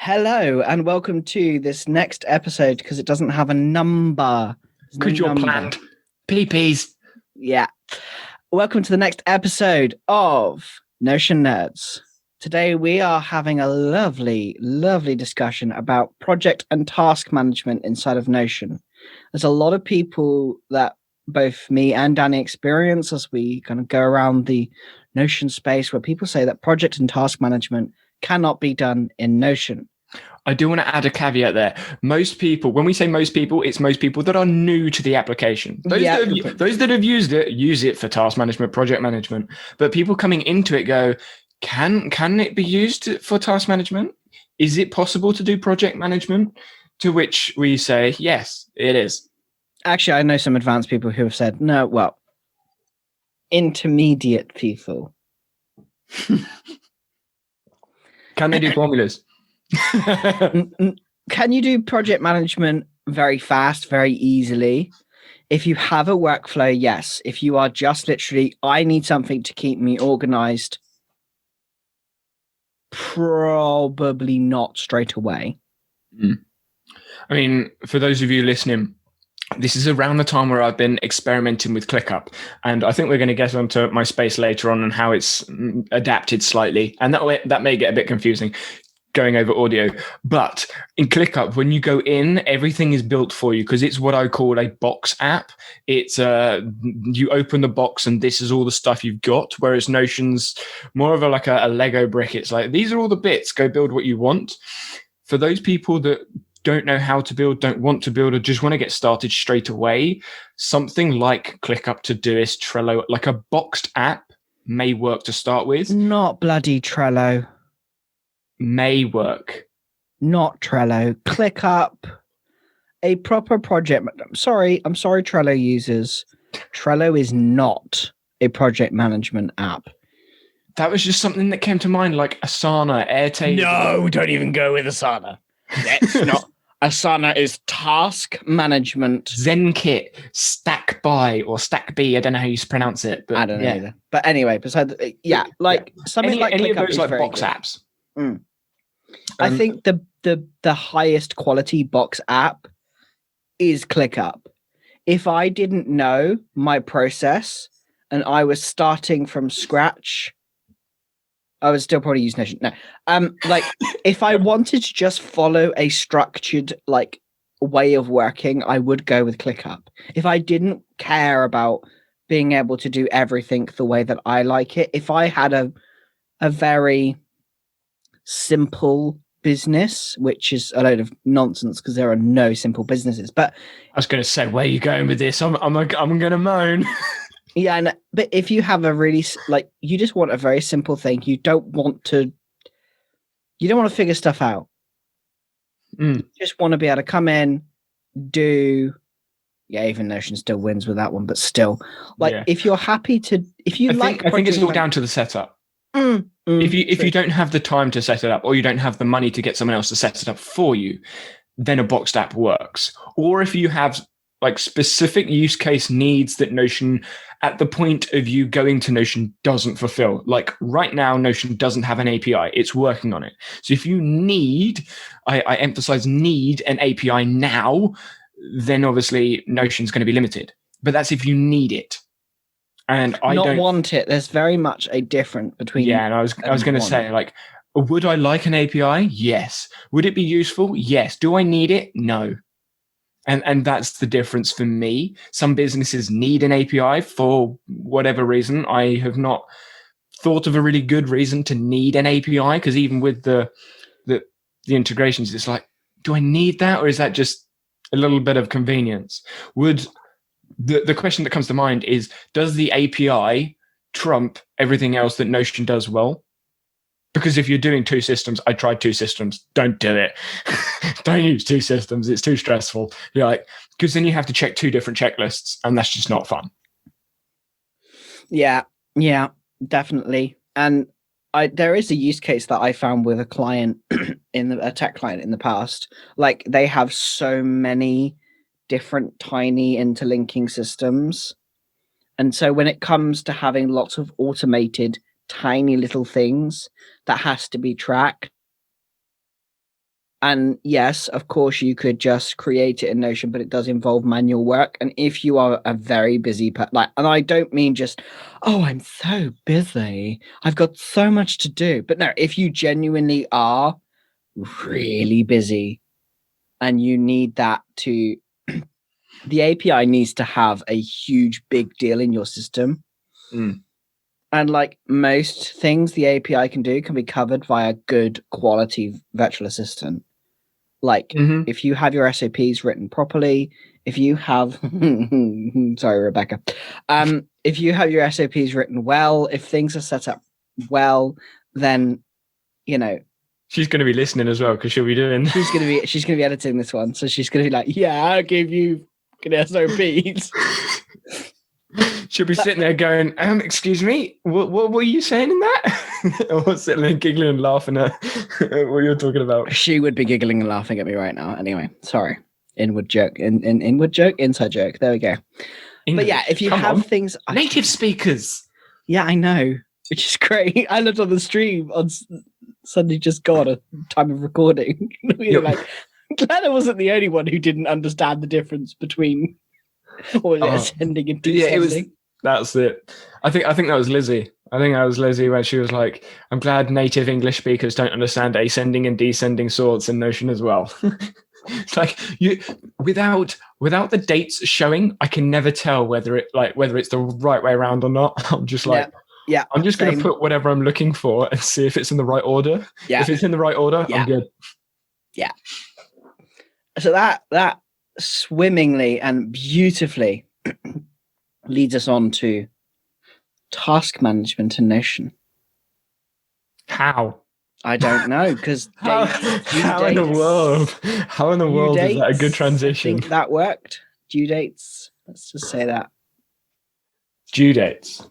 Hello and welcome to this next episode because it doesn't have a number. Because you're planned. PPs. Yeah. Welcome to the next episode of Notion Nerds. Today we are having a lovely, lovely discussion about project and task management inside of Notion. There's a lot of people that both me and Danny experience as we kind of go around the Notion space where people say that project and task management cannot be done in Notion. I do want to add a caveat there. Most people, when we say most people, it's most people that are new to the application. Those that have used it, use it for task management, project management. But people coming into it go, can it be used for task management? Is it possible to do project management? To which we say, yes, it is. Actually, I know some advanced people who have said, no, well, intermediate people. Can they do formulas? Can you do project management very fast, very easily? If you have a workflow, yes. If you are just literally, I need something to keep me organized, probably not straight away. I mean, for those of you listening, this is around the time where I've been experimenting with ClickUp, and I think we're going to get onto my space later on and how it's adapted slightly, and that may get a bit confusing going over audio. But in ClickUp, when you go in, everything is built for you because it's what I call a box app. It's you open the box and this is all the stuff you've got, whereas Notion's more of a Lego brick. It's like, these are all the bits, go build what you want. For those people that don't know how to build, don't want to build, or just want to get started straight away, something like ClickUp, Todoist, Trello, like a boxed app may work to start with. Not bloody Trello. May work. Not Trello. ClickUp. A proper project. I'm sorry, Trello users. Trello is not a project management app. That was just something that came to mind, like Asana, Airtable. No, don't even go with Asana. That's not. Asana is task management. ZenKit, StackBy or StackB. I don't know how you pronounce it, but I don't know either. But anyway, besides, something like any ClickUp of those like box good. apps. I think the highest quality box app is ClickUp. If I didn't know my process and I was starting from scratch, I would still probably use Notion. No, if I wanted to just follow a structured way of working, I would go with ClickUp. If I didn't care about being able to do everything the way that I like it, if I had a very simple business, which is a load of nonsense because there are no simple businesses. But I was going to say, where are you going with this? I'm going to moan. Yeah, but if you have a really you just want a very simple thing, you don't want to figure stuff out. You just want to be able to come in, do. Yeah, even Notion still wins with that one, but still, if you're happy to, if you I think it's all down to the setup. If you don't have the time to set it up, or you don't have the money to get someone else to set it up for you, then a boxed app works. Or if you have specific use case needs that Notion, at the point of you going to Notion, doesn't fulfill. Like right now, Notion doesn't have an API. It's working on it. So if you need, I emphasize need an API now, then obviously Notion's going to be limited. But that's if you need it. And I don't want it. There's very much a difference between. Yeah, and I was going to say, would I like an API? Yes. Would it be useful? Yes. Do I need it? No. And that's the difference for me. Some businesses need an API for whatever reason. I have not thought of a really good reason to need an API, because even with the integrations, it's like, do I need that, or is that just a little bit of convenience? The question that comes to mind is, does the API trump everything else that Notion does well? Because if you're doing two systems, I tried two systems, don't do it. Don't use two systems. It's too stressful. Because then you have to check two different checklists, and that's just not fun. Yeah, definitely. And there is a use case that I found with a client a tech client in the past. They have so many different tiny interlinking systems. And so when it comes to having lots of automated tiny little things that has to be tracked, And yes, of course, you could just create it in Notion, but it does involve manual work. And if you are a very busy and I don't mean just, oh, I'm so busy, I've got so much to do. But no, if you genuinely are really busy and you need that to, the API needs to have a huge, big deal in your system. And like most things the API can do can be covered via good quality virtual assistant. Like if you have your SOPs written properly, if you have sorry, Rebecca. If you have your SOPs written well, if things are set up then she's going to be listening as well because she'll be doing. She's going to be editing this one, so she's going to be like, "Yeah, I gave you good SOPs." She'll be sitting there going, "Excuse me, what were you saying in that?" Or sitting there giggling and laughing at what you're talking about. She would be giggling and laughing at me right now. Anyway, sorry. Inward joke, inward joke, inside joke. There we go. English. But yeah, if you have things, native speakers. Yeah, I know, which is great. I looked on the stream on Sunday just gone a time of recording. We were like, I'm glad I wasn't the only one who didn't understand the difference between. Or was it ascending and descending? That's it. I think that was Lizzie. I think that was Lizzie when she was like, "I'm glad native English speakers don't understand ascending and descending sorts in Notion as well." It's like without the dates showing, I can never tell whether it's the right way around or not. I'm just like, yeah. I'm just going to put whatever I'm looking for and see if it's in the right order. Yeah. If it's in the right order, I'm good. Yeah. So that swimmingly and beautifully leads us on to task management in Notion. How? I don't know, because how in the world is that a good transition? I think that worked. Due dates. Let's just say that. Due dates.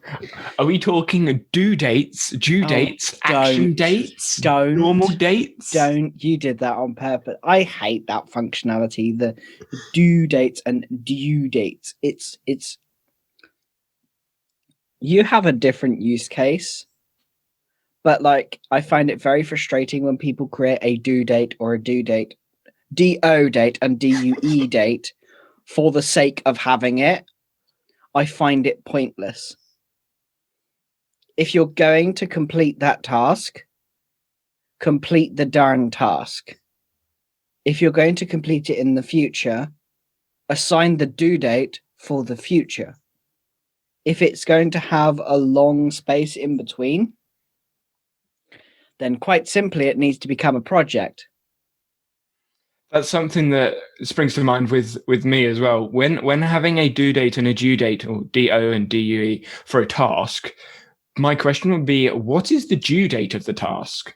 Are we talking due dates, action dates, normal dates? You did that on purpose. I hate that functionality, the due dates and due dates. It's you have a different use case, but like I find it very frustrating when people create a due date or a due date, DO date and DUE date for the sake of having it. I find it pointless. If you're going to complete that task, complete the darn task. If you're going to complete it in the future, assign the due date for the future. If it's going to have a long space in between, then quite simply, it needs to become a project. That's something that springs to mind with me as well. When having a due date and a due date, or DO and DUE, for a task, my question would be, what is the due date of the task?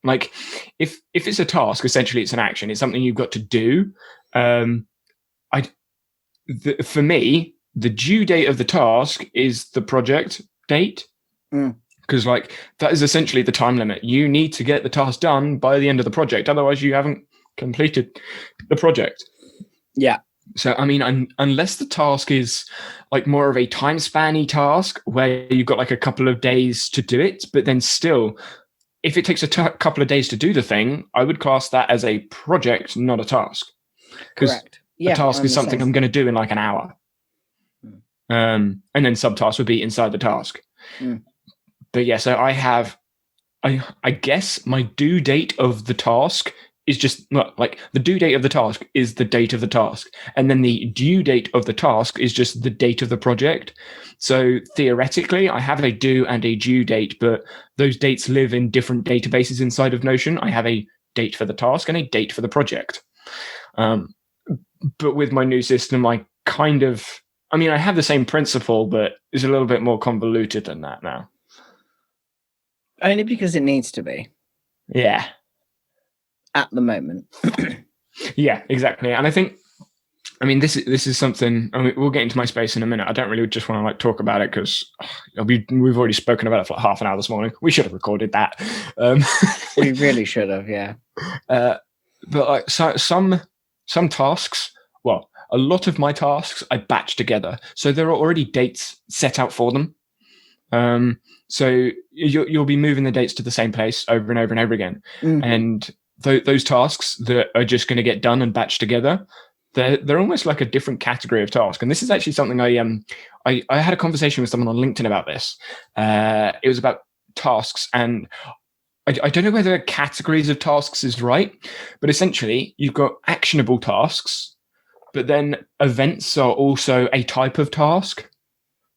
Like, if it's a task, essentially it's an action. It's something you've got to do. For me, the due date of the task is the project date. Because like that is essentially the time limit. You need to get the task done by the end of the project. Otherwise, you haven't completed the project. Yeah. So, I mean, unless the task is like more of a time spanny task where you've got like a couple of days to do it, but then still, if it takes a couple of days to do the thing, I would class that as a project, not a task. Because a task is something I'm going to do in like an hour. And then subtasks would be inside the task. But yeah, so I guess my due date of the task is just like the due date of the task is the date of the task. And then the due date of the task is just the date of the project. So theoretically, I have a due and a due date, but those dates live in different databases inside of Notion. I have a date for the task and a date for the project. But with my new system, I have the same principle, but it's a little bit more convoluted than that now. Only because it needs to be. Yeah. At the moment. Yeah, exactly. And I think, this is something, we'll get into my space in a minute. I don't really just want to like talk about it because we've already spoken about it for like half an hour this morning. We should have recorded that. We really should have, yeah. But like some tasks, well, a lot of my tasks I batch together. So there are already dates set out for them. So you'll be moving the dates to the same place over and over and over again. And those tasks that are just going to get done and batched together, they're almost like a different category of task. And this is actually something I had a conversation with someone on LinkedIn about this. It was about tasks, and I don't know whether categories of tasks is right, but essentially you've got actionable tasks, but then events are also a type of task,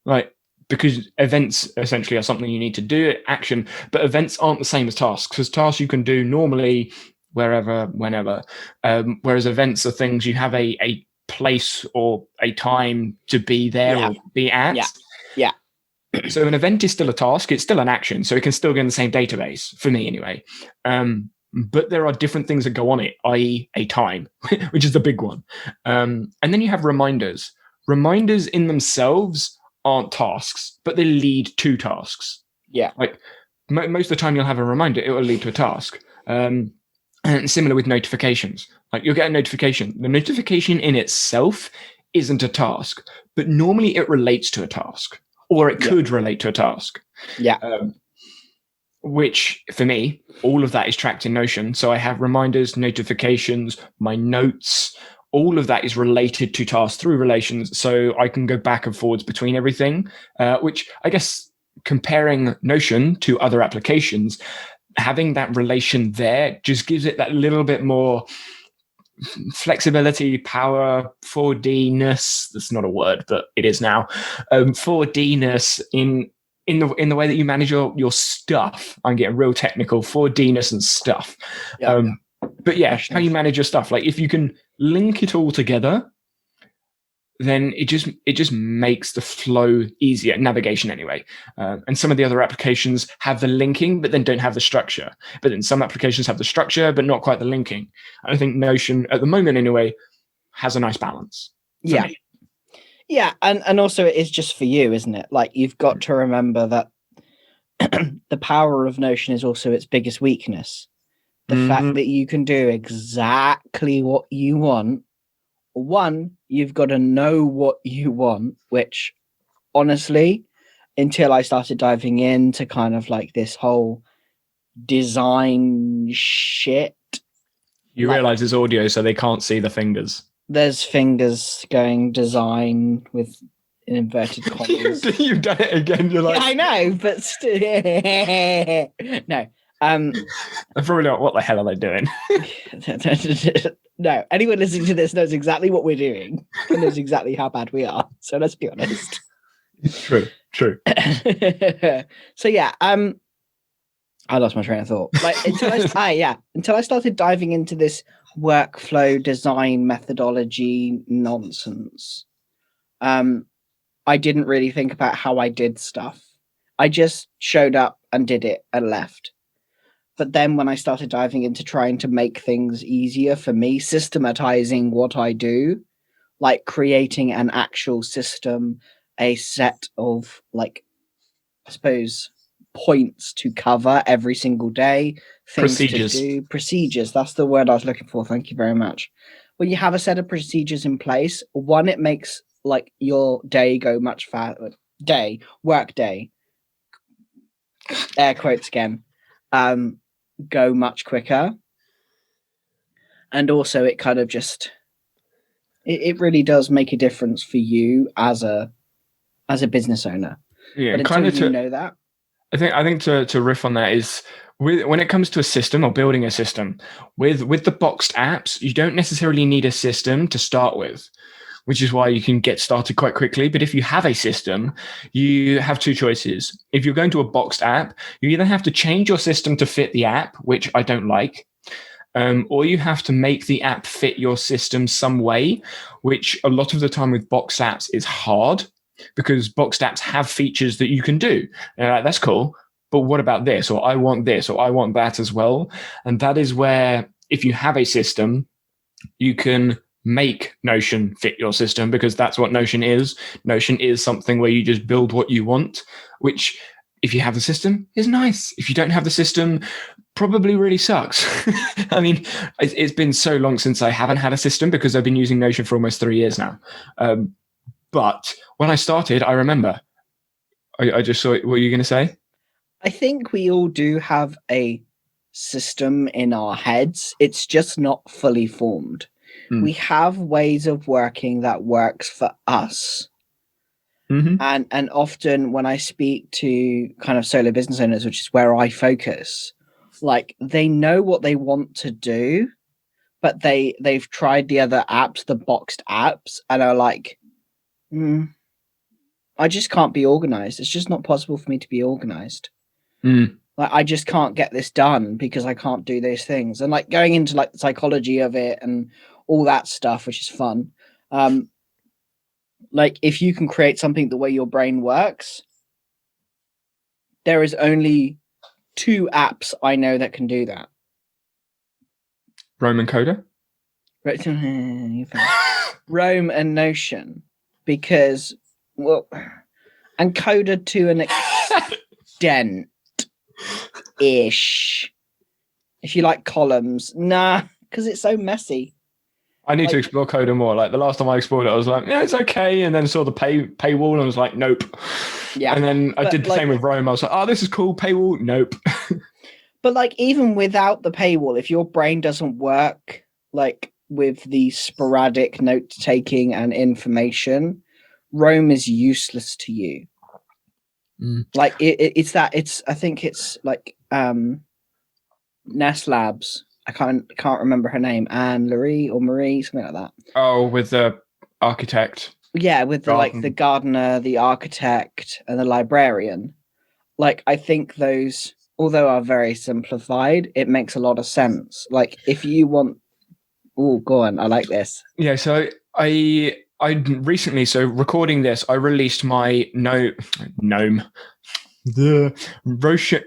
right? Because events essentially are something you need to do, action, but events aren't the same as tasks, because tasks you can do normally wherever, whenever, whereas events are things you have a place or a time to be there or be at. Yeah. So an event is still a task, it's still an action, so it can still go in the same database, for me anyway. But there are different things that go on it, i.e. a time, which is the big one. And then you have reminders. Reminders in themselves aren't tasks, but they lead to tasks. Yeah. Like most of the time you'll have a reminder, it will lead to a task. And similar with notifications. Like you'll get a notification. The notification in itself isn't a task, but normally it relates to a task, or it could relate to a task. Yeah. Which for me, all of that is tracked in Notion. So I have reminders, notifications, my notes, all of that is related to tasks through relations. So I can go back and forwards between everything, which I guess comparing Notion to other applications, having that relation there just gives it that little bit more flexibility, power, 4D-ness. That's not a word, but it is now. 4D-ness in the way that you manage your stuff. I'm getting real technical. 4D-ness and stuff. But yeah, how you manage your stuff. Like if you can link it all together, then it just makes the flow easier, navigation anyway. And some of the other applications have the linking, but then don't have the structure. But then some applications have the structure, but not quite the linking. I think Notion, at the moment anyway, has a nice balance. Yeah. Me. Yeah, and also it is just for you, isn't it? Like you've got to remember that the power of Notion is also its biggest weakness. The fact that you can do exactly what you want. One, you've got to know what you want, which honestly, until I started diving into kind of like this whole design shit. You realize it's audio, so they can't see the fingers. There's fingers going design with inverted commas. You've done it again. You're like, I know, but still, no. I'm probably not. What the hell are they doing? No, anyone listening to this knows exactly what we're doing and knows exactly how bad we are. So let's be honest. True. So yeah, I lost my train of thought. Like until I started diving into this workflow design methodology nonsense, I didn't really think about how I did stuff. I just showed up and did it and left. But then when I started diving into trying to make things easier for me, systematizing what I do, like creating an actual system, a set of like, I suppose, points to cover every single day, things procedures. to do, procedures. That's the word I was looking for. Thank you very much. When you have a set of procedures in place, one, it makes like your day go much faster. Work day, air quotes again, go much quicker. And also it kind of just, it really does make a difference for you as a business owner. Yeah, but kind of you know that. I think to riff on that is when it comes to a system or building a system with the boxed apps, you don't necessarily need a system to start with, which is why you can get started quite quickly. But if you have a system, you have two choices. If you're going to a boxed app, you either have to change your system to fit the app, which I don't like, or you have to make the app fit your system some way, which a lot of the time with boxed apps is hard, because boxed apps have features that you can do. That's cool, but what about this? Or I want this, or I want that as well. And that is where, if you have a system, you can make Notion fit your system, because that's what Notion is. Notion is something where you just build what you want, which, if you have the system, is nice. If you don't have the system, probably really sucks. I mean, it's been so long since I haven't had a system, because I've been using Notion for almost 3 years now. But when I started, I remember. I just saw it. What were you going to say? I think we all do have a system in our heads. It's just not fully formed. We have ways of working that works for us. And often when I speak to kind of solo business owners, which is where I focus, like they know what they want to do, but they've tried the other apps, the boxed apps, and are like, I just can't be organized. It's just not possible for me to be organized. Like I just can't get this done because I can't do those things. And like going into like the psychology of it and all that stuff, which is fun. Like if you can create something the way your brain works, there is only 2 apps I know that can do that. Rome and Coda? Rome and Notion. Because, well, and Coda to an extent ish. If you like columns, nah, because it's so messy. I need to explore Coda more. Like the last time I explored it, I was like, yeah, it's okay. And then saw the paywall and I was like, nope. Yeah. And then I did the same with Rome. I was like, oh, this is cool. Paywall, nope. But like even without the paywall, if your brain doesn't work like with the sporadic note taking and information, Rome is useless to you. Like I think it's like Nest Labs. I can't remember her name, Anne-Marie or Marie, something like that. Oh, with the architect. Yeah, with the like the gardener, the architect, and the librarian. Like I think those, although are very simplified, it makes a lot of sense. Like if you want, go on, I like this. Yeah, so I recently, so recording this, I released my Gnome. The Roshan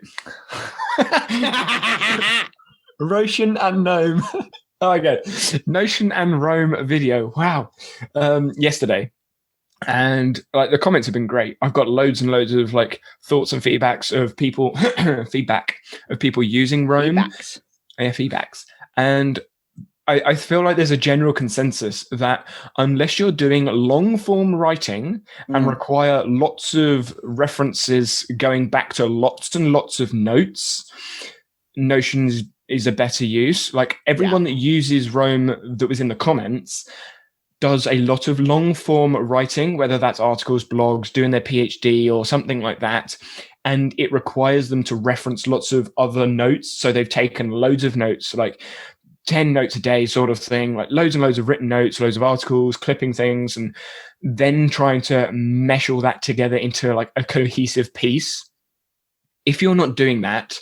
and Gnome. Okay. Notion and Rome video. Wow. Yesterday. And like the comments have been great. I've got loads and loads of like thoughts and feedback of people using Rome. Feedbacks. And I feel like there's a general consensus that unless you're doing long form writing and require lots of references going back to lots and lots of notes, Notion is a better use. Like everyone that uses Rome that was in the comments does a lot of long form writing, whether that's articles, blogs, doing their PhD or something like that. And it requires them to reference lots of other notes. So they've taken loads of notes, like 10 notes a day sort of thing, like loads and loads of written notes, loads of articles, clipping things, and then trying to mesh all that together into like a cohesive piece. If you're not doing that,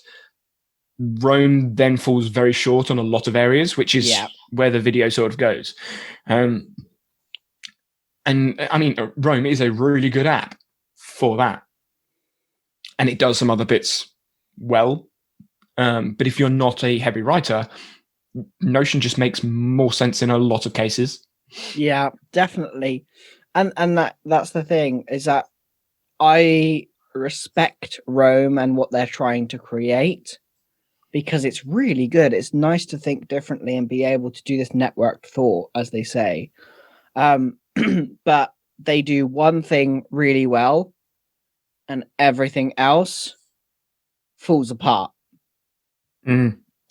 Rome then falls very short on a lot of areas, which is where the video sort of goes. And I mean, Rome is a really good app for that. And it does some other bits well. But if you're not a heavy writer, Notion just makes more sense in a lot of cases. Yeah, definitely. And that's the thing, is that I respect Rome and what they're trying to create, because it's really good. It's nice to think differently and be able to do this networked thought, as they say. But they do one thing really well and everything else falls apart.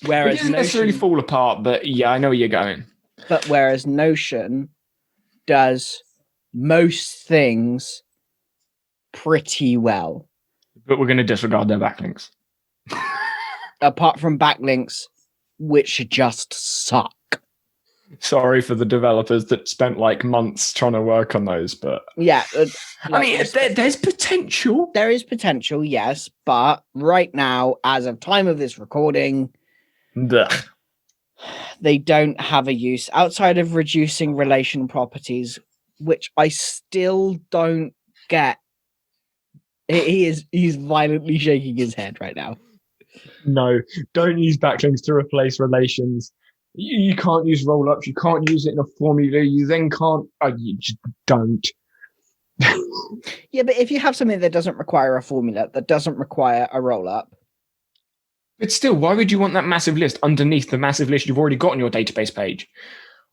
Whereas it doesn't necessarily fall apart, but yeah, I know where you're going. But whereas Notion does most things pretty well. But we're going to disregard their backlinks. Apart from backlinks, which just suck. Sorry for the developers that spent like months trying to work on those, but yeah, I mean, there's potential. There is potential, yes, but right now, as of time of this recording, they don't have a use outside of reducing relation properties, which I still don't get. He's violently shaking his head right now. No, don't use backlinks to replace relations. You can't use roll-ups. You can't use it in a formula. You then can't. You just don't. Yeah, but if you have something that doesn't require a formula, that doesn't require a roll-up. But still, why would you want that massive list underneath the massive list you've already got on your database page?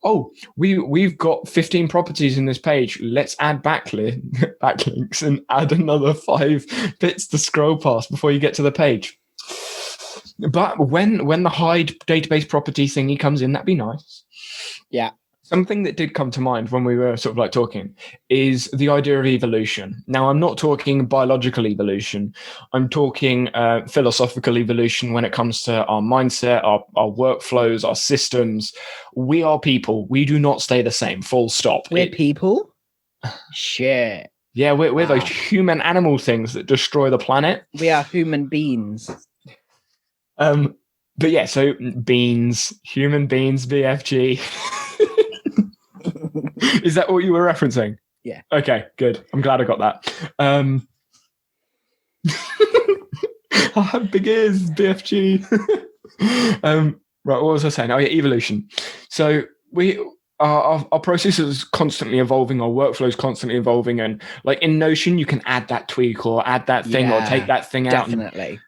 Oh, we've got 15 properties in this page. Let's add backlinks and add another 5 bits to scroll past before you get to the page. But when the hide database property thingy comes in, that'd be nice. Yeah. Something that did come to mind when we were sort of like talking is the idea of evolution. Now, I'm not talking biological evolution. I'm talking philosophical evolution when it comes to our mindset, our workflows, our systems. We are people. We do not stay the same, full stop. We're people? Shit. Yeah, we're Wow. those human animal things that destroy the planet. We are human beings. But yeah, so beans, human beings, BFG. Is that what you were referencing? Yeah. Okay, good. I'm glad I got that. I have big ears, BFG. Right, what was I saying? Oh yeah, evolution. So our process is constantly evolving, our workflow is constantly evolving, and like in Notion, you can add that tweak or add that thing or take that thing out. Definitely.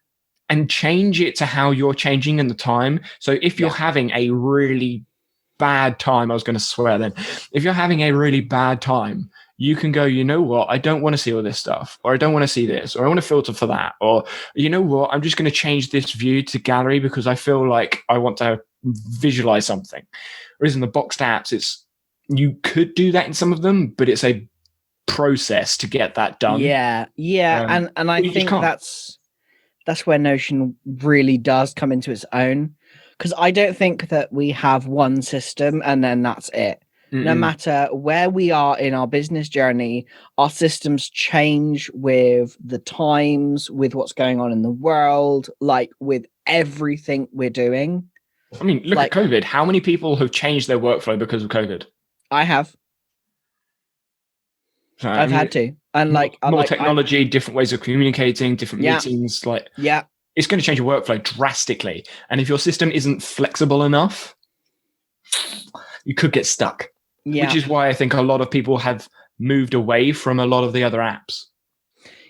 And change it to how you're changing in the time. So if you're having a really bad time, I was going to swear then, if you're having a really bad time, you can go, you know what, I don't want to see all this stuff, or I don't want to see this, or I want to filter for that, or you know what, I'm just going to change this view to gallery because I feel like I want to visualize something. Whereas in the boxed apps, you could do that in some of them, but it's a process to get that done. Yeah. And I think that's where Notion really does come into its own, because I don't think that we have one system and then that's it. No matter where we are in our business journey, our systems change with the times, with what's going on in the world, like with everything we're doing. I mean, look at COVID. How many people have changed their workflow because of COVID? I have. So, I've had to. And more technology, different ways of communicating, different meetings. It's going to change your workflow drastically. And if your system isn't flexible enough, you could get stuck. Yeah. Which is why I think a lot of people have moved away from a lot of the other apps.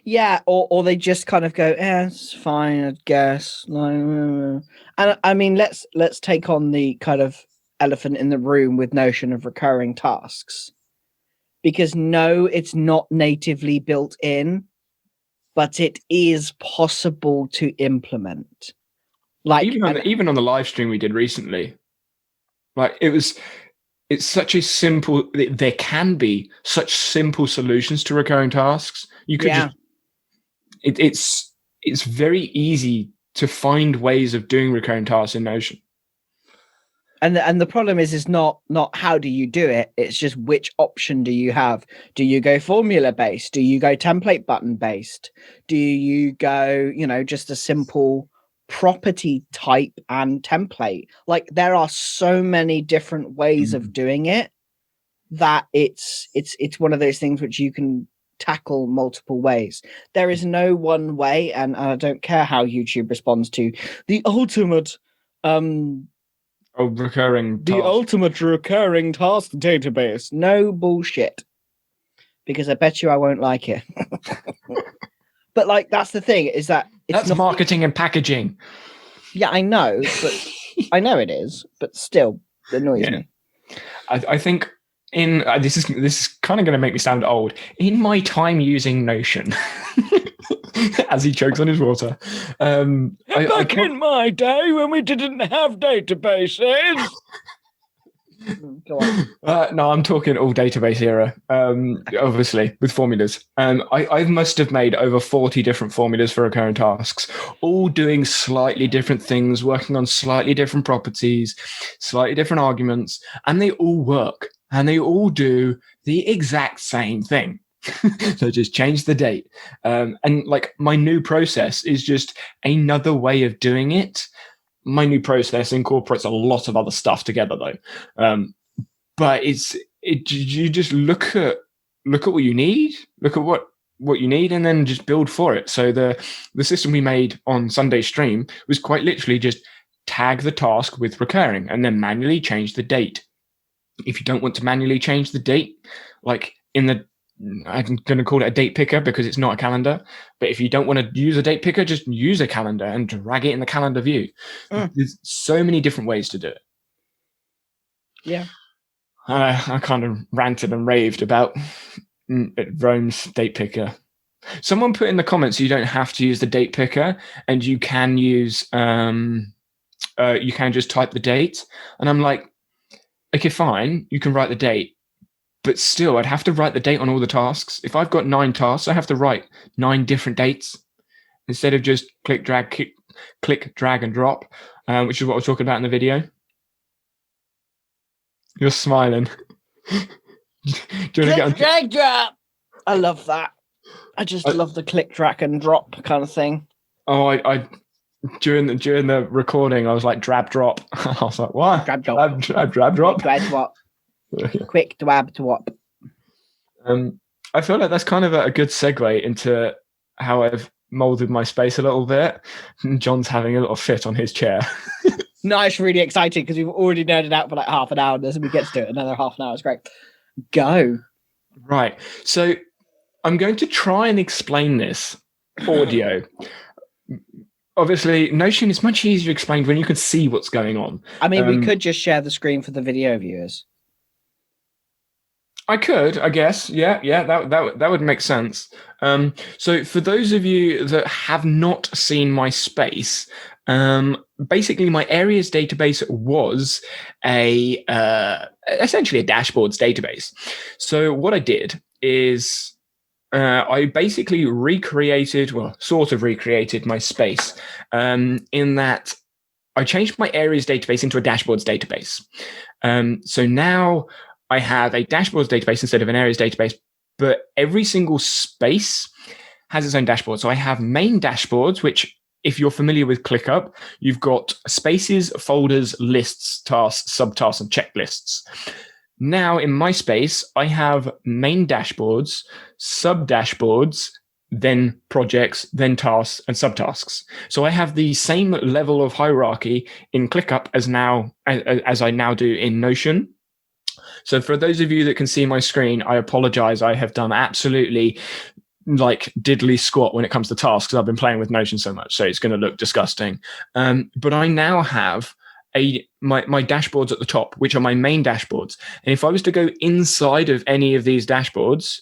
Yeah, or they just kind of go, it's fine, I guess. And I mean, let's take on the kind of elephant in the room with Notion of recurring tasks. Because no, it's not natively built in, but it is possible to implement. Like even on the live stream we did recently, like it's such a simple. There can be such simple solutions to recurring tasks. You could just. It's very easy to find ways of doing recurring tasks in Notion. And the problem is not how do you do it? It's just which option do you have? Do you go formula based? Do you go template button based? Do you go, just a simple property type and template? Like there are so many different ways of doing it that it's one of those things which you can tackle multiple ways. There is no one way, and I don't care how YouTube responds to the ultimate ultimate recurring task database. No bullshit. Because I bet you I won't like it. But like that's the thing, is that that's not marketing and packaging. Yeah, I know, but I know it is, but still it annoys me. I think in this is kind of going to make me sound old. In my time using Notion, as he chokes on his water, back in my day when we didn't have databases. Go on. No, I'm talking all database era. Obviously with formulas. I must have made over 40 different formulas for recurring tasks, all doing slightly different things, working on slightly different properties, slightly different arguments, and they all work and they all do the exact same thing. So just change the date. And like my new process is just another way of doing it. My new process incorporates a lot of other stuff together though. But you just look at what you need, look at what you need, and then just build for it. So the system we made on Sunday stream was quite literally just tag the task with recurring and then manually change the date. If you don't want to manually change the date, like I'm going to call it a date picker because it's not a calendar. But if you don't want to use a date picker, just use a calendar and drag it in the calendar view. There's so many different ways to do it. Yeah. I kind of ranted and raved about Rome's date picker. Someone put in the comments you don't have to use the date picker, and you can use you can just type the date. And I'm like, okay, fine, you can write the date, but still, I'd have to write the date on all the tasks. If I've got 9 tasks, I have to write 9 different dates instead of just click, drag, and drop, which is what I was talking about in the video. You're smiling. Do you want to get on? Drag, drop. I love that. I just love the click, drag, and drop kind of thing. Oh, I during the recording, I was like drab drop. I was like, what? Drab drop. Drab drop. Drag drop. Quick dwab drop. I feel like that's kind of a good segue into how I've molded my space a little bit. John's having a little fit on his chair. No, it's really exciting because we've already nerded out for like half an hour, and we get to do it another half an hour. It's great. Go. Right. So I'm going to try and explain this audio. Obviously, Notion is much easier to explain when you can see what's going on. I mean, we could just share the screen for the video viewers. I could, I guess. Yeah, that would make sense. So for those of you that have not seen my space, basically my areas database was essentially a dashboards database. So what I did is I basically sort of recreated my space in that I changed my areas database into a dashboards database. So now I have a dashboards database instead of an areas database, but every single space has its own dashboard. So I have main dashboards, which if you're familiar with ClickUp, you've got spaces, folders, lists, tasks, subtasks, and checklists. Now in my space, I have main dashboards, sub-dashboards, then projects, then tasks, and subtasks. So I have the same level of hierarchy in ClickUp as I now do in Notion. So for those of you that can see my screen, I apologize. I have done absolutely like diddly squat when it comes to tasks. I've been playing with Notion so much, so it's going to look disgusting. But I now have my dashboards at the top, which are my main dashboards. And if I was to go inside of any of these dashboards,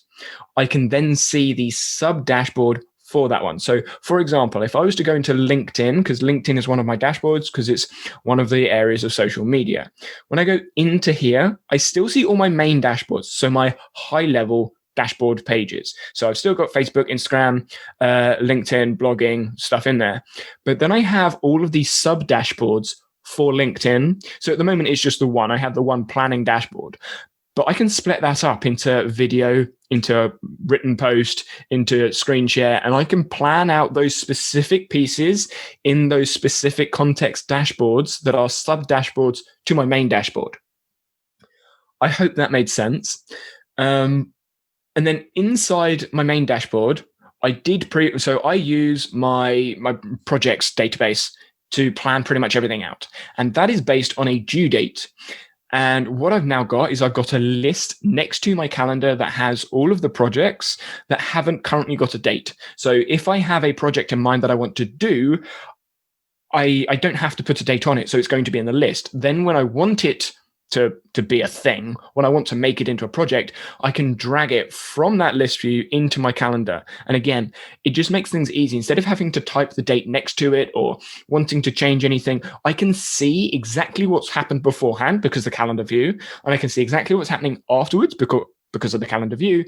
I can then see the sub dashboard for that one. So for example, if I was to go into LinkedIn, because LinkedIn is one of my dashboards because it's one of the areas of social media. When I go into here, I still see all my main dashboards. So my high level dashboard pages. So I've still got Facebook, Instagram, LinkedIn, blogging stuff in there. But then I have all of these sub dashboards for LinkedIn. So at the moment, it's just the one. I have the one planning dashboard. But I can split that up into video, into written post, into screen share, and I can plan out those specific pieces in those specific context dashboards that are sub dashboards to my main dashboard. I hope that made sense. And then inside my main dashboard, I use my projects database to plan pretty much everything out. And that is based on a due date. And what I've now got is I've got a list next to my calendar that has all of the projects that haven't currently got a date. So if I have a project in mind that I want to do, I don't have to put a date on it. So it's going to be in the list. Then when I want it to be a thing, when I want to make it into a project, I can drag it from that list view into my calendar. And again, it just makes things easy. Instead of having to type the date next to it or wanting to change anything, I can see exactly what's happened beforehand because the calendar view, and I can see exactly what's happening afterwards because of the calendar view.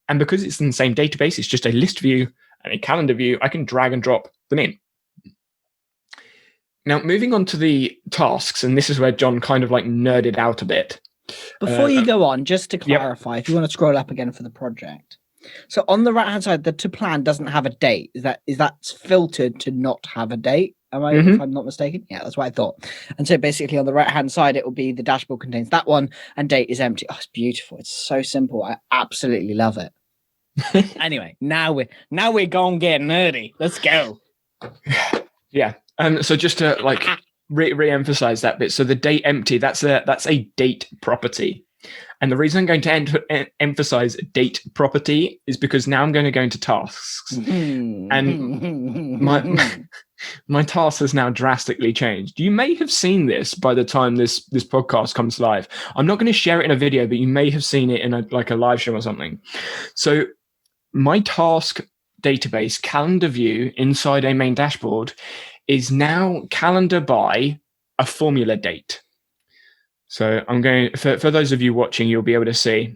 And because it's in the same database, it's just a list view and a calendar view, I can drag and drop them in. Now, moving on to the tasks, and this is where John kind of like nerded out a bit. Before you go on, just to clarify, if you want to scroll up again for the project. So on the right-hand side, the to plan doesn't have a date. Is that filtered to not have a date? If I'm not mistaken? Yeah, that's what I thought. And so basically on the right-hand side, it will be the dashboard contains that one and date is empty. Oh, it's beautiful. It's so simple. I absolutely love it. Anyway, now we're going to get nerdy. Let's go. Yeah. So just to like re-emphasize that bit. So the date empty, that's a date property. And the reason I'm going to emphasize date property is because now I'm going to go into tasks. And my task has now drastically changed. You may have seen this by the time this podcast comes live. I'm not going to share it in a video, but you may have seen it in a live stream or something. So my task database calendar view inside a main dashboard is now calendar by a formula date. So I'm going, for those of you watching, you'll be able to see.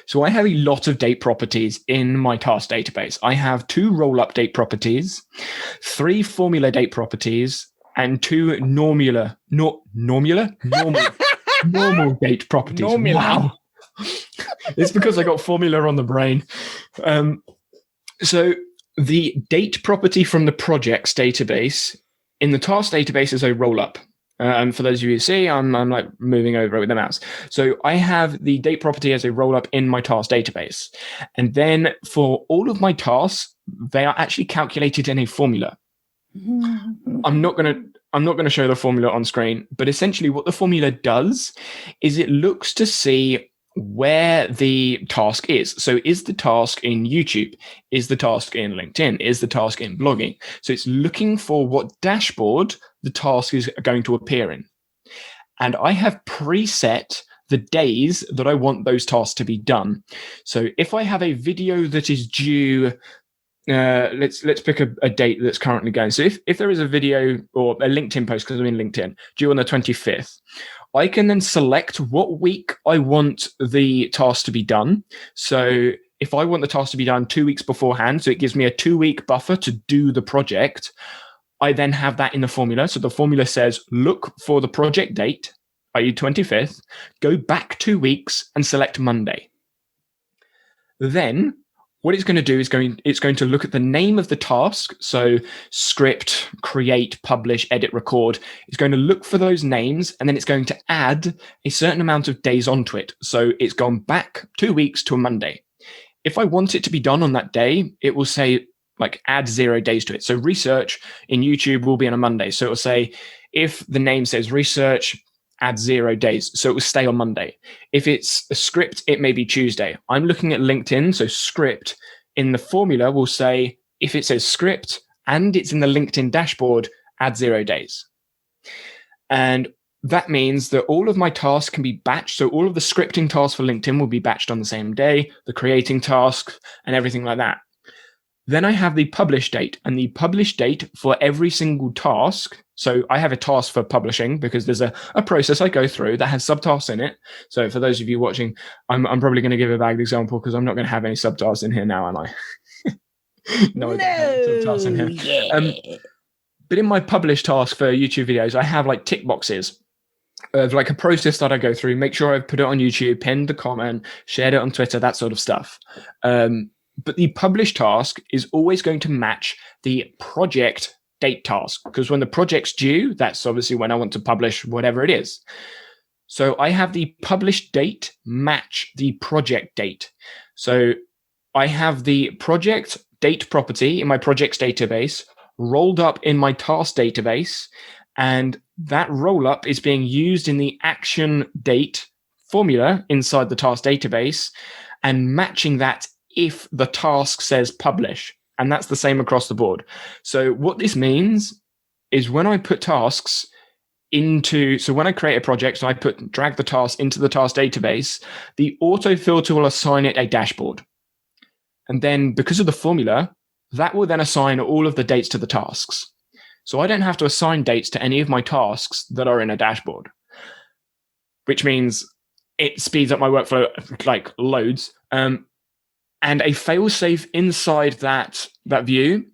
So I have a lot of date properties in my task database. I have 2 roll-up date properties, 3 formula date properties, and 2 normal date properties. Normula. Wow. It's because I got formula on the brain. So the date property from the projects database in the task database is a roll-up. For those of you who see, I'm like moving over it with the mouse. So I have the date property as a roll-up in my task database. And then for all of my tasks, they are actually calculated in a formula. I'm not going to show the formula on screen, but essentially what the formula does is it looks to see where the task is. So is the task in YouTube? Is the task in LinkedIn? Is the task in blogging? So it's looking for what dashboard the task is going to appear in. And I have preset the days that I want those tasks to be done. So if I have a video that is due, let's pick a date that's currently going. So if there is a video or a LinkedIn post, because I'm in LinkedIn, due on the 25th, I can then select what week I want the task to be done. So if I want the task to be done 2 weeks beforehand, so it gives me a 2-week buffer to do the project, I then have that in the formula. So the formula says, look for the project date, i.e. 25th, go back 2 weeks and select Monday. Then what it's going to do is it's going to look at the name of the task. So script, create, publish, edit, record. It's going to look for those names, and then it's going to add a certain amount of days onto it. So it's gone back 2 weeks to a Monday. If I want it to be done on that day, it will say like add 0 days to it. So research in YouTube will be on a Monday. So it will say, if the name says research, add 0 days. So it will stay on Monday. If it's a script, it may be Tuesday. I'm looking at LinkedIn. So script in the formula will say, if it says script and it's in the LinkedIn dashboard, add 0 days. And that means that all of my tasks can be batched. So all of the scripting tasks for LinkedIn will be batched on the same day, the creating task and everything like that. Then I have the publish date, and the publish date for every single task. So I have a task for publishing because there's a process I go through that has subtasks in it. So for those of you watching, I'm probably going to give a bad example because I'm not going to have any subtasks in here now, am I? No, I don't have subtasks in here. Yeah. But in my publish task for YouTube videos, I have like tick boxes of like a process that I go through, make sure I've put it on YouTube, pinned the comment, shared it on Twitter, that sort of stuff. But the publish task is always going to match the project date task, because when the project's due, that's obviously when I want to publish whatever it is. So I have the publish date match the project date. So I have the project date property in my projects database rolled up in my task database, and that roll up is being used in the action date formula inside the task database and matching that if the task says publish. And that's the same across the board. So what this means is when I put tasks into, so when I create a project, so I drag the task into the task database, the auto filter will assign it a dashboard. And then because of the formula, that will then assign all of the dates to the tasks. So I don't have to assign dates to any of my tasks that are in a dashboard, which means it speeds up my workflow like loads. And a fail-safe inside that view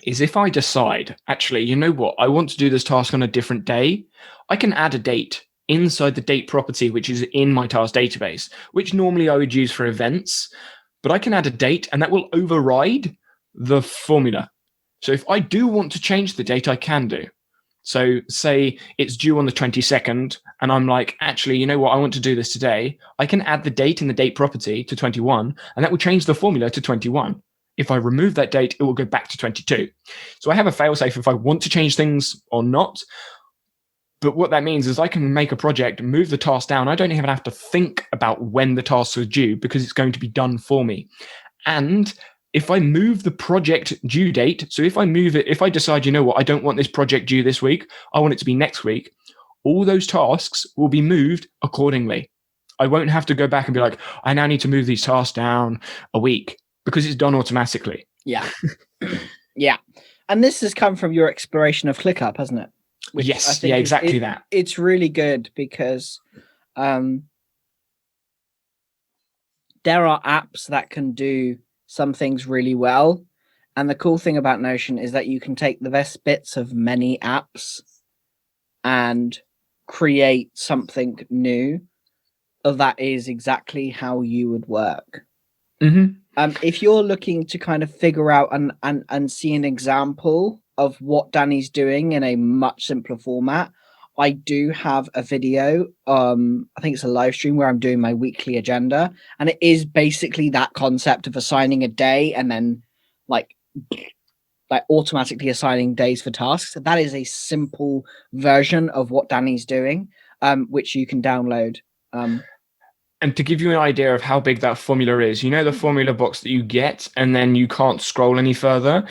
is if I decide, actually, you know what, I want to do this task on a different day, I can add a date inside the date property, which is in my task database, which normally I would use for events, but I can add a date and that will override the formula. So if I do want to change the date, I can do. So say it's due on the 22nd and I'm like, actually, you know what? I want to do this today. I can add the date in the date property to 21 and that will change the formula to 21. If I remove that date, it will go back to 22. So I have a failsafe if I want to change things or not. But what that means is I can make a project, move the task down. I don't even have to think about when the tasks are due because it's going to be done for me. And if I move the project due date, so if I move it, if I decide, you know what, I don't want this project due this week, I want it to be next week, all those tasks will be moved accordingly. I won't have to go back and be like, I now need to move these tasks down a week because it's done automatically. Yeah. Yeah. And this has come from your exploration of ClickUp, hasn't it? Which yes, yeah, exactly that. It's really good because there are apps that can do some things really well. And the cool thing about Notion is that you can take the best bits of many apps and create something new that is exactly how you would work. If you're looking to kind of figure out and see an example of what Danny's doing in a much simpler format, I do have a video. I think it's a live stream where I'm doing my weekly agenda, and it is basically that concept of assigning a day and then like automatically assigning days for tasks. That is a simple version of what Danny's doing, which you can download. And to give you an idea of how big that formula is, you know the formula box that you get and then you can't scroll any further?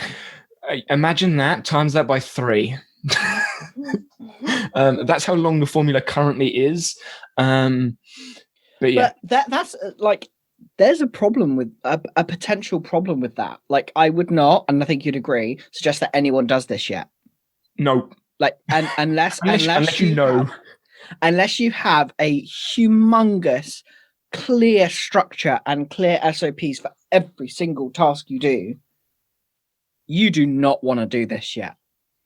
Imagine that, times that by 3. That's how long the formula currently is. But yeah. But that's like, there's a problem with a potential problem with that. Like, I would not, and I think you'd agree, suggest that anyone does this yet. No. Like, and unless you know. Unless you have a humongous clear structure and clear SOPs for every single task you do not want to do this yet.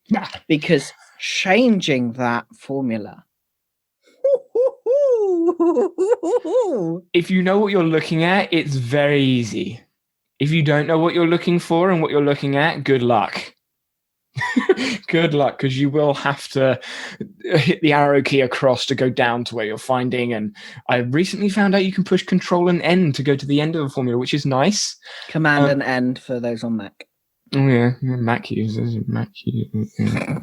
Nah. Because changing that formula, if you know what you're looking at, it's very easy. If you don't know what you're looking for and what you're looking at, good luck. Good luck, because you will have to hit the arrow key across to go down to where you're finding. And I recently found out you can push Control and N to go to the end of the formula, which is nice. Command and N for those on Mac. Oh yeah, Mac users. Yeah.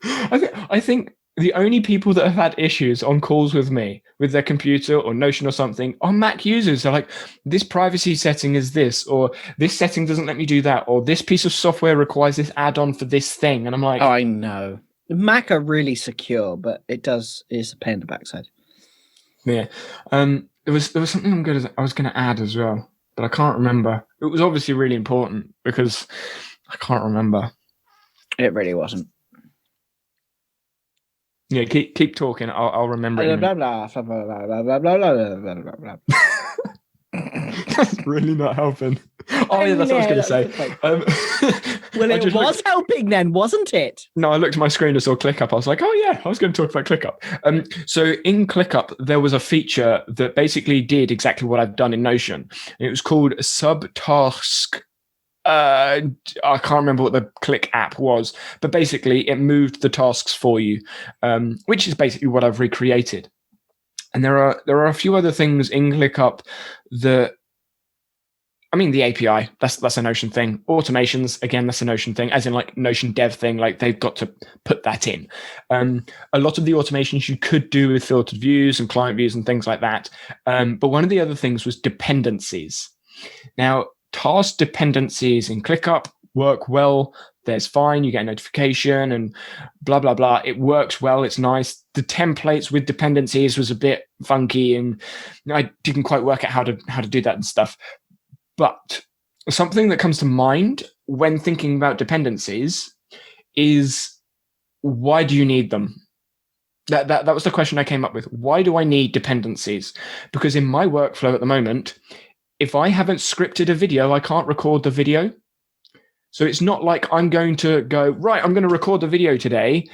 I think the only people that have had issues on calls with me with their computer or Notion or something are Mac users. They're like, this privacy setting is this, or this setting doesn't let me do that, or this piece of software requires this add-on for this thing. And I'm like, oh, I know. Mac are really secure, but it's a pain in the backside. Yeah. There was something I was going to add as well, but I can't remember. It was obviously really important because I can't remember. It really wasn't. Yeah, keep talking. I'll remember it. Blah, blah, blah, blah, blah, blah, blah, blah, blah, blah, blah. That's really not helping. Oh yeah, that's what I was going to say. Well, it was helping then, wasn't it? No, I looked at my screen and saw ClickUp. I was like, oh yeah, I was going to talk about ClickUp. So in ClickUp, there was a feature that basically did exactly what I've done in Notion. And it was called subtask. I can't remember what the Click app was, but basically it moved the tasks for you, which is basically what I've recreated. And there are a few other things in ClickUp that, I mean, the API, that's a Notion thing. Automations, again, that's a Notion thing, as in like Notion dev thing, like they've got to put that in. A lot of the automations you could do with filtered views and client views and things like that. But one of the other things was dependencies. Now, task dependencies in ClickUp work well. There's fine. You get a notification and blah, blah, blah. It works well. It's nice. The templates with dependencies was a bit funky and I didn't quite work out how to do that and stuff. But something that comes to mind when thinking about dependencies is, why do you need them? That was the question I came up with. Why do I need dependencies? Because in my workflow at the moment, if I haven't scripted a video, I can't record the video. So it's not like I'm going to go, right, I'm going to record the video today,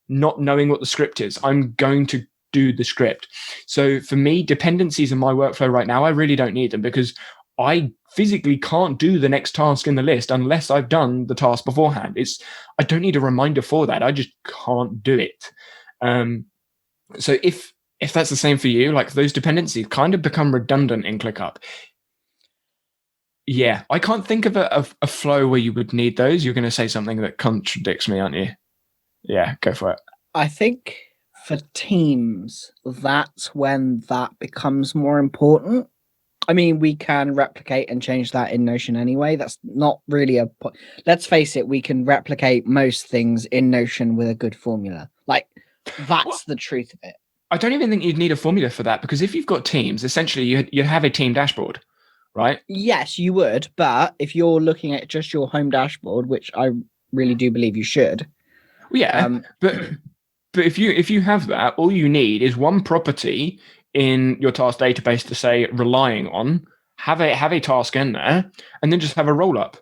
not knowing what the script is. I'm going to do the script. So for me, dependencies in my workflow right now, I really don't need them because I physically can't do the next task in the list unless I've done the task beforehand. I don't need a reminder for that. I just can't do it. So if that's the same for you, like those dependencies kind of become redundant in ClickUp. Yeah, I can't think of a flow where you would need those. You're going to say something that contradicts me, aren't you? Yeah, go for it. I think for teams, that's when that becomes more important. I mean, we can replicate and change that in Notion anyway. That's not really a point. Let's face it, we can replicate most things in Notion with a good formula. Like, that's the truth of it. I don't even think you'd need a formula for that because if you've got teams, essentially you have a team dashboard. right? Yes, you would. But if you're looking at just your home dashboard, which I really do believe you should. Well, yeah, but if you have that, all you need is one property in your task database to say relying on, have a task in there, and then just have a roll up,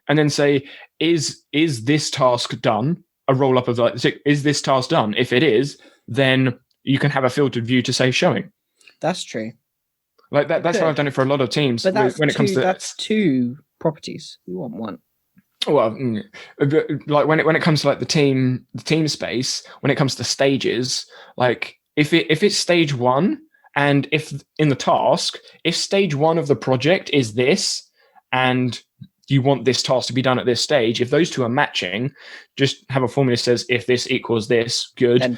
and then say, is this task done? A roll up of is this task done? If it is, then you can have a filtered view to say showing. That's true. Like that. That's how I've done it for a lot of teams. But when it comes to that's two properties. We want one. Well, like when it comes to like the team space, when it comes to stages, like if it's stage one, and if in the task, if stage one of the project is this, and you want this task to be done at this stage, if those two are matching, just have a formula that says if this equals this, good, and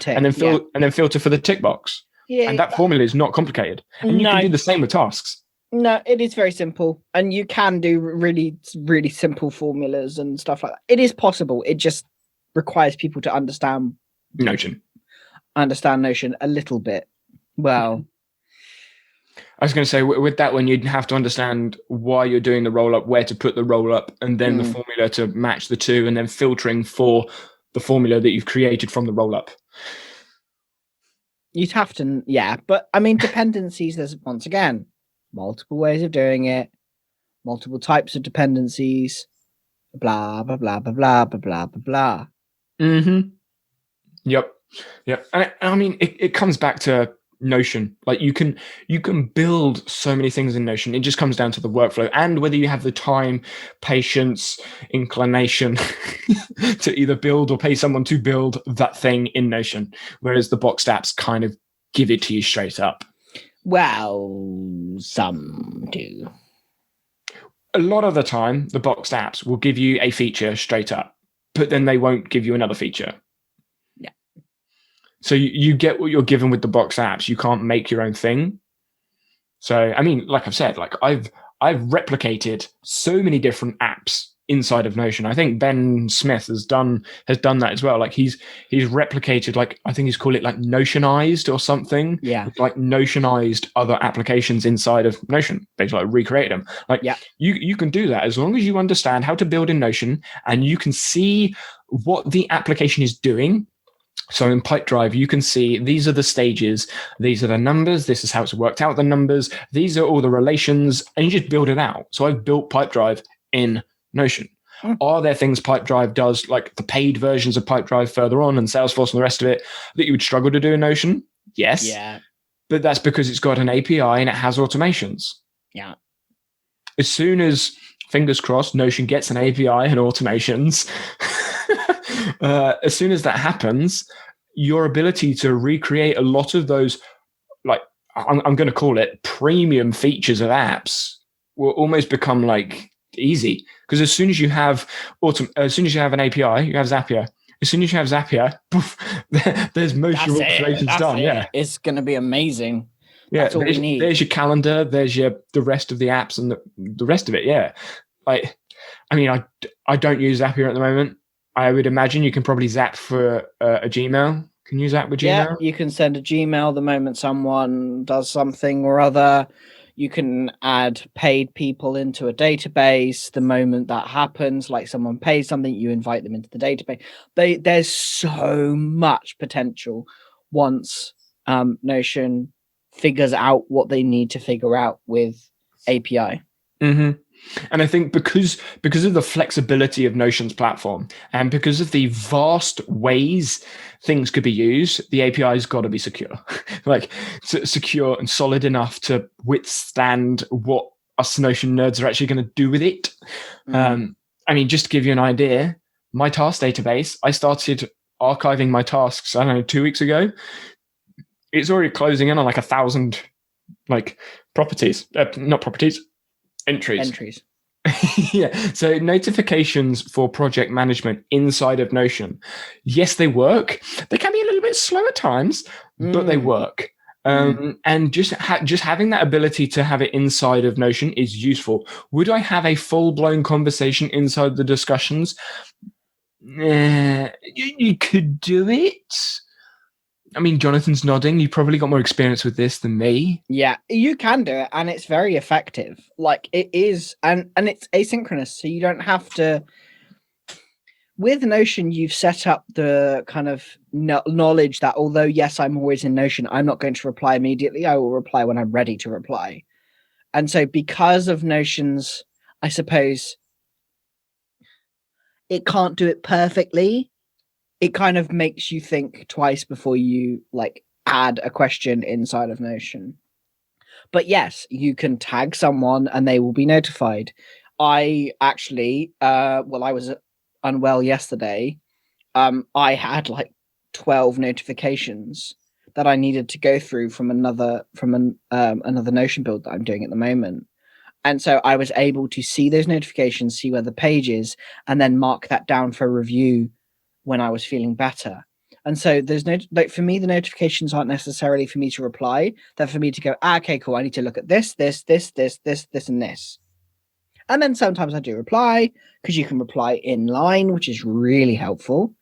then filter for the tick box. Yeah, and that formula is not complicated, and you can do the same with tasks. No, it is very simple, and you can do really, really simple formulas and stuff like that. It is possible. It just requires people to understand Notion a little bit. Well, I was going to say with that one, you'd have to understand why you're doing the roll up, where to put the roll up, and then the formula to match the two, and then filtering for the formula that you've created from the roll up. You'd have to, yeah. But I mean, dependencies, there's once again multiple ways of doing it, multiple types of dependencies, blah, blah, blah, blah, blah, blah, blah, blah, blah. Mm-hmm. Yep. And I mean, it comes back to Notion. Like you can build so many things in Notion. It just comes down to the workflow and whether you have the time, patience, inclination to either build or pay someone to build that thing in Notion. Whereas the boxed apps kind of give it to you straight up. Well, some do. A lot of the time, the boxed apps will give you a feature straight up, but then they won't give you another feature. Yeah. So you get what you're given with the boxed apps. You can't make your own thing. So, I mean, like I've said, like I've replicated so many different apps inside of Notion. I think Ben Smith has done that as well. Like he's replicated, like I think he's called it like Notionized or something. Yeah. It's like Notionized other applications inside of Notion. Basically like recreate them. Like you can do that as long as you understand how to build in Notion and you can see what the application is doing. So in Pipedrive, you can see these are the stages, these are the numbers, this is how it's worked out the numbers, these are all the relations, and you just build it out. So I've built Pipedrive in Notion. Are there things Pipedrive does, like the paid versions of Pipedrive further on and Salesforce and the rest of it, that you would struggle to do in Notion? Yes. Yeah. But that's because it's got an API and it has automations. Yeah. As soon as, fingers crossed, Notion gets an API and automations, as soon as that happens, your ability to recreate a lot of those, like I'm going to call it premium features of apps, will almost become like easy. Because as soon as you have an API, you have Zapier. As soon as you have Zapier, poof, there's most of your automations done. Yeah, it's going to be amazing. Yeah, that's all we need. There's your calendar. There's the rest of the apps and the rest of it. Yeah, like I mean, I don't use Zapier at the moment. I would imagine you can probably zap for a Gmail. Can you zap with Gmail? Yeah, you can send a Gmail the moment someone does something or other. You can add paid people into a database the moment that happens, like someone pays something, you invite them into the database. There's so much potential once Notion figures out what they need to figure out with API. Mm-hmm. And I think because of the flexibility of Notion's platform and because of the vast ways things could be used, the API has got to be secure, like secure and solid enough to withstand what us Notion nerds are actually going to do with it. I mean, just to give you an idea, my task database, I started archiving my tasks, I don't know, 2 weeks ago. It's already closing in on like 1,000 like properties, not properties. Entries. Yeah. So notifications for project management inside of Notion. Yes, they work. They can be a little bit slow at times, but they work. And just having that ability to have it inside of Notion is useful. Would I have a full-blown conversation inside the discussions? You could do it. I mean, Jonathan's nodding. You probably got more experience with this than me. Yeah, you can do it, and it's very effective. Like it is, and it's asynchronous, so you don't have to. With Notion, you've set up the kind of knowledge that although yes, I'm always in Notion, I'm not going to reply immediately. I will reply when I'm ready to reply. And so, because of Notion's, I suppose it can't do it perfectly. It kind of makes you think twice before you like add a question inside of Notion. But yes, you can tag someone and they will be notified. I actually, I was unwell yesterday. I had like 12 notifications that I needed to go through from another Notion build that I'm doing at the moment. And so I was able to see those notifications, see where the page is, and then mark that down for review when I was feeling better. And so there's no, like, for me, the notifications aren't necessarily for me to reply. They're for me to go, okay, cool. I need to look at this, and this. And then sometimes I do reply because you can reply in line, which is really helpful.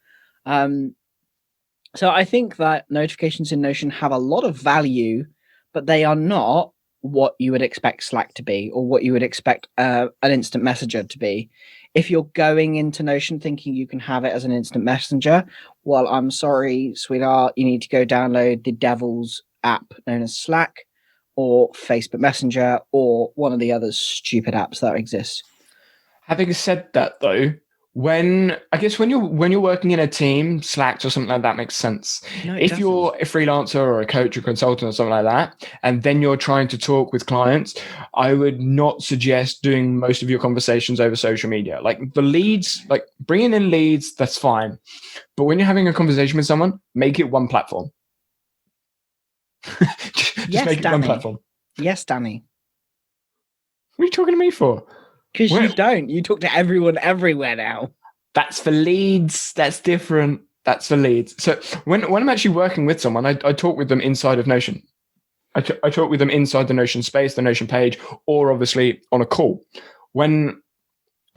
So I think that notifications in Notion have a lot of value, but they are not what you would expect Slack to be or what you would expect an instant messenger to be. If you're going into Notion thinking you can have it as an instant messenger, well, I'm sorry, sweetheart, you need to go download the devil's app known as Slack or Facebook Messenger or one of the other stupid apps that exist. Having said that, though, when you're working in a team, Slack or something like that makes sense. No, if you're a freelancer or a coach or consultant or something like that, and then you're trying to talk with clients, I would not suggest doing most of your conversations over social media. Like the leads, like bringing in leads, that's fine. But when you're having a conversation with someone, make it one platform. just make it one platform. Yes, Danny. What are you talking to me for? Because you don't. You talk to everyone everywhere now. That's for leads. That's different. That's for leads. So when I'm actually working with someone, I talk with them inside of Notion. I talk with them inside the Notion space, the Notion page, or obviously on a call.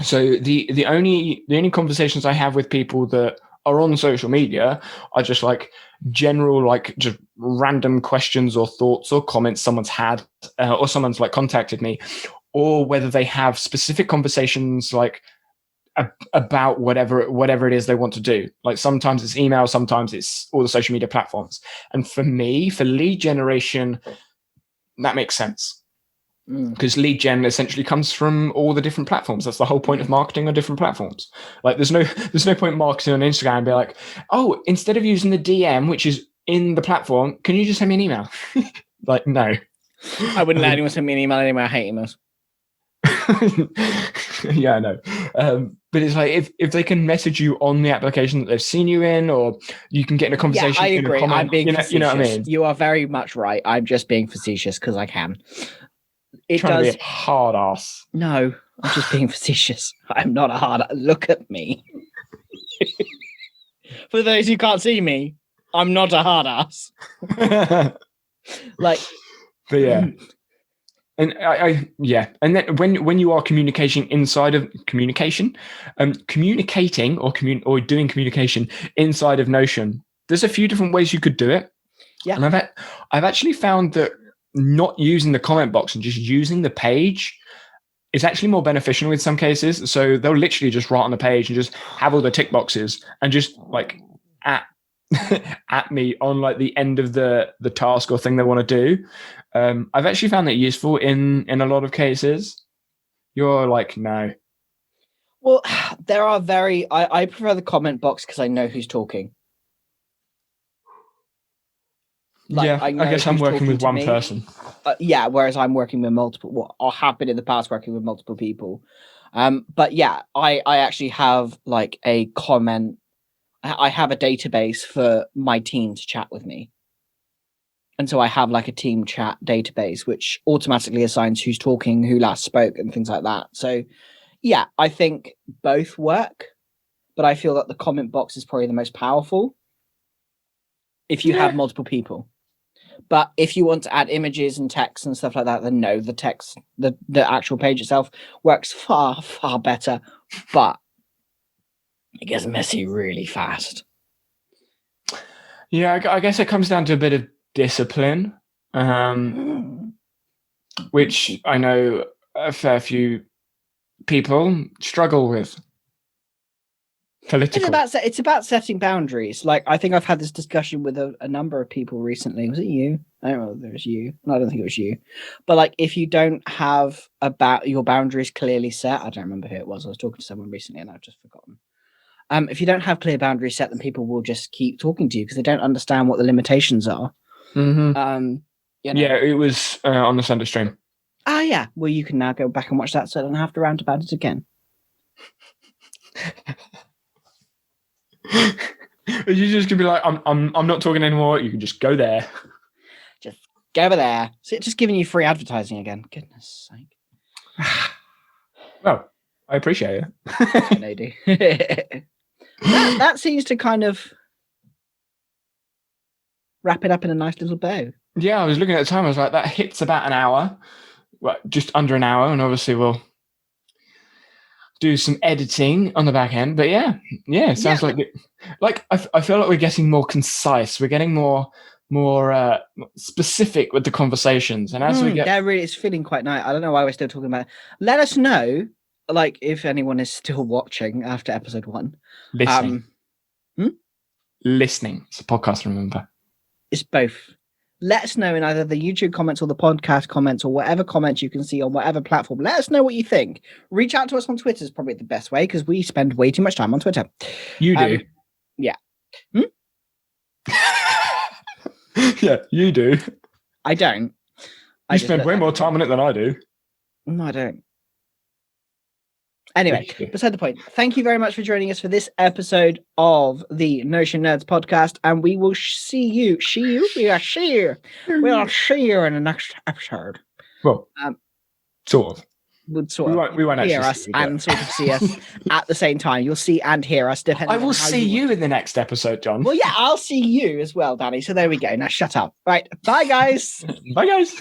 So the only conversations I have with people that are on social media are just like general, like just random questions or thoughts or comments someone's had, or someone's like contacted me, or whether they have specific conversations like about whatever it is they want to do. Like sometimes it's email, sometimes it's all the social media platforms. And for me, for lead generation, that makes sense. Because lead gen essentially comes from all the different platforms. That's the whole point of marketing on different platforms. Like there's no point marketing on Instagram and be like, oh, instead of using the DM, which is in the platform, can you just send me an email? Like, no. I wouldn't let anyone send me an email anyway. I hate emails. Yeah, I know. But it's like if they can message you on the application that they've seen you in, or you can get in a conversation. Yeah, I agree. In a comment, I'm being facetious. You know what I mean? You are very much right. I'm just being facetious because I can. It trying does to be a hard ass. No, I'm just being facetious. I'm not a hard ass. Look at me. For those who can't see me, I'm not a hard ass. Like, but yeah. And and then when you are communicating inside of communicating or doing communication inside of Notion, there's a few different ways you could do it. Yeah, and I've actually found that not using the comment box and just using the page is actually more beneficial in some cases. So they'll literally just write on the page and just have all the tick boxes and just like at me on like the end of the task or thing they want to do. I've actually found that useful in a lot of cases. You're like, no. Well, there are I prefer the comment box because I know who's talking. Like, yeah, I guess I'm working with one person. Yeah, whereas I'm working with multiple. Well, I have been in the past working with multiple people. But yeah, I actually have like a comment. I have a database for my team to chat with me. And so I have like a team chat database, which automatically assigns who's talking, who last spoke, and things like that. So yeah, I think both work, but I feel that the comment box is probably the most powerful if you have multiple people. But if you want to add images and text and stuff like that, then no, the text, the actual page itself works far, far better, but it gets messy really fast. Yeah, I guess it comes down to a bit of discipline, which I know a fair few people struggle with. Political. It's about setting boundaries. Like, I think I've had this discussion with a number of people recently. Was it you? I don't know if it was you. No, I don't think it was you. But like, if you don't have about your boundaries clearly set, I don't remember who it was. I was talking to someone recently and I've just forgotten. If you don't have clear boundaries set, then people will just keep talking to you because they don't understand what the limitations are. Mm-hmm. Yeah, it was on the Sunday stream. Ah, yeah. Well, you can now go back and watch that, so I don't have to rant about it again. You just can be like, I'm not talking anymore. You can just go there. Just go over there. So it's just giving you free advertising again. Goodness sake. Well, I appreciate it. I do. that seems to kind of wrap it up in a nice little bow. Yeah, I was looking at the time. I was like, that hits about an hour. Well, just under an hour, and obviously we'll do some editing on the back end. But yeah, it sounds like it. Like I feel like we're getting more concise. We're getting more specific with the conversations, and as we get, it's feeling quite nice. I don't know why we're still talking about it. Let us know, like, if anyone is still watching after episode 1. Listening. Listening. It's a podcast. Remember, it's both. Let us know in either the YouTube comments or the podcast comments or whatever comments you can see on whatever platform. Let us know what you think. Reach out to us on Twitter is probably the best way because we spend way too much time on Twitter. You do. Yeah. Yeah, you do. I don't. You spend way more time on it than I do. No, I don't. Anyway, beside the point, thank you very much for joining us for this episode of the Notion Nerds podcast, and we will see you in the next episode. Well, sort of. We won't hear us and sort of see us at the same time. You'll see and hear us. I will see you in the next episode, John. Well, yeah, I'll see you as well, Danny. So there we go. Now shut up. Right. Bye, guys. Bye, guys.